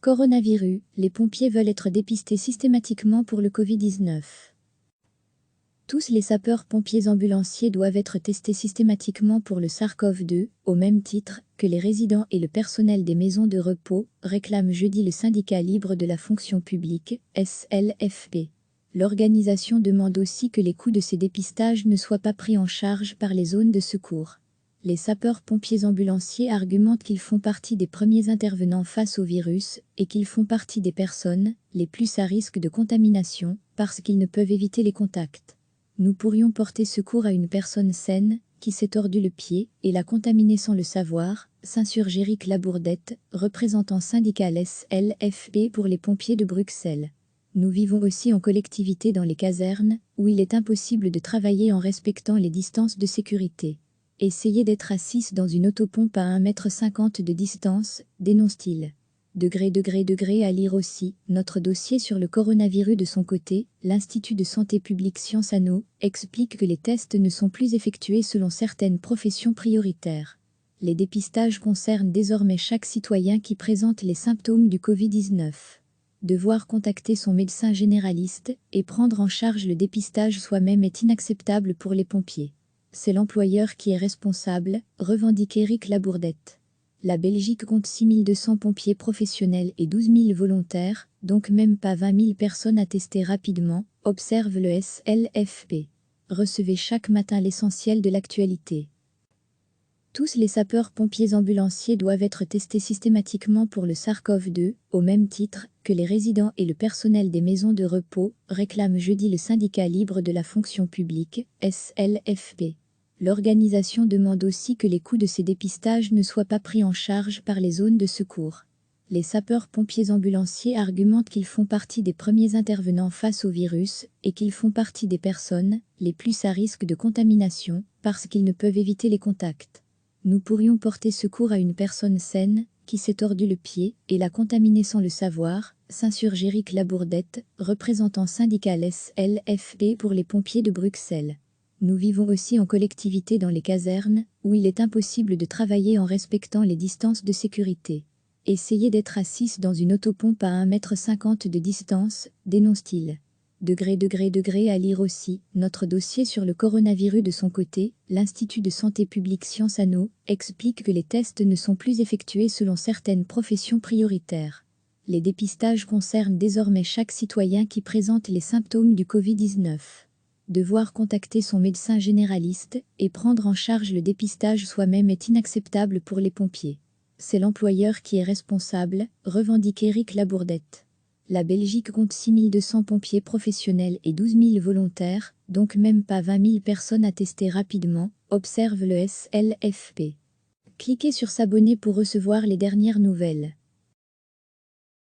Coronavirus, les pompiers veulent être dépistés systématiquement pour le Covid-19. Tous les sapeurs-pompiers ambulanciers doivent être testés systématiquement pour le SARS-CoV-2, au même titre que les résidents et le personnel des maisons de repos, réclame jeudi le syndicat libre de la fonction publique, SLFP. L'organisation demande aussi que les coûts de ces dépistages ne soient pas pris en charge par les zones de secours. Les sapeurs-pompiers ambulanciers argumentent qu'ils font partie des premiers intervenants face au virus et qu'ils font partie des personnes les plus à risque de contamination parce qu'ils ne peuvent éviter les contacts. Nous pourrions porter secours à une personne saine qui s'est tordu le pied et l'a contaminé sans le savoir, s'insurge Éric Labourdette, représentant syndical SLFP pour les pompiers de Bruxelles. Nous vivons aussi en collectivité dans les casernes, où il est impossible de travailler en respectant les distances de sécurité. Essayez d'être à 6 dans une autopompe à 1,50 m de distance, dénonce-t-il. Degré à lire aussi, notre dossier sur le coronavirus de son côté, l'Institut de santé publique Sciences Anno explique que les tests ne sont plus effectués selon certaines professions prioritaires. Les dépistages concernent désormais chaque citoyen qui présente les symptômes du Covid-19. Devoir contacter son médecin généraliste et prendre en charge le dépistage soi-même est inacceptable pour les pompiers. C'est l'employeur qui est responsable, revendique Éric Labourdette. La Belgique compte 6200 pompiers professionnels et 12 000 volontaires, donc même pas 20 000 personnes à tester rapidement, observe le SLFP. Recevez chaque matin l'essentiel de l'actualité. Tous les sapeurs-pompiers ambulanciers doivent être testés systématiquement pour le SARS-CoV-2, au même titre que les résidents et le personnel des maisons de repos, réclame jeudi le syndicat libre de la fonction publique, SLFP. L'organisation demande aussi que les coûts de ces dépistages ne soient pas pris en charge par les zones de secours. Les sapeurs-pompiers ambulanciers argumentent qu'ils font partie des premiers intervenants face au virus et qu'ils font partie des personnes les plus à risque de contamination parce qu'ils ne peuvent éviter les contacts. Nous pourrions porter secours à une personne saine qui s'est tordu le pied et l'a contaminé sans le savoir, s'insurge Éric Labourdette, représentant syndical SLFP pour les pompiers de Bruxelles. Nous vivons aussi en collectivité dans les casernes, où il est impossible de travailler en respectant les distances de sécurité. Essayez d'être à 6 dans une autopompe à 1,50 m de distance, dénonce-t-il. Degré à lire aussi, notre dossier sur le coronavirus de son côté, l'Institut de santé publique Sciences Anno explique que les tests ne sont plus effectués selon certaines professions prioritaires. Les dépistages concernent désormais chaque citoyen qui présente les symptômes du Covid-19. Devoir contacter son médecin généraliste et prendre en charge le dépistage soi-même est inacceptable pour les pompiers. C'est l'employeur qui est responsable, revendique Éric Labourdette. La Belgique compte 6200 pompiers professionnels et 12 000 volontaires, donc même pas 20 000 personnes à tester rapidement, observe le SLFP. Cliquez sur s'abonner pour recevoir les dernières nouvelles.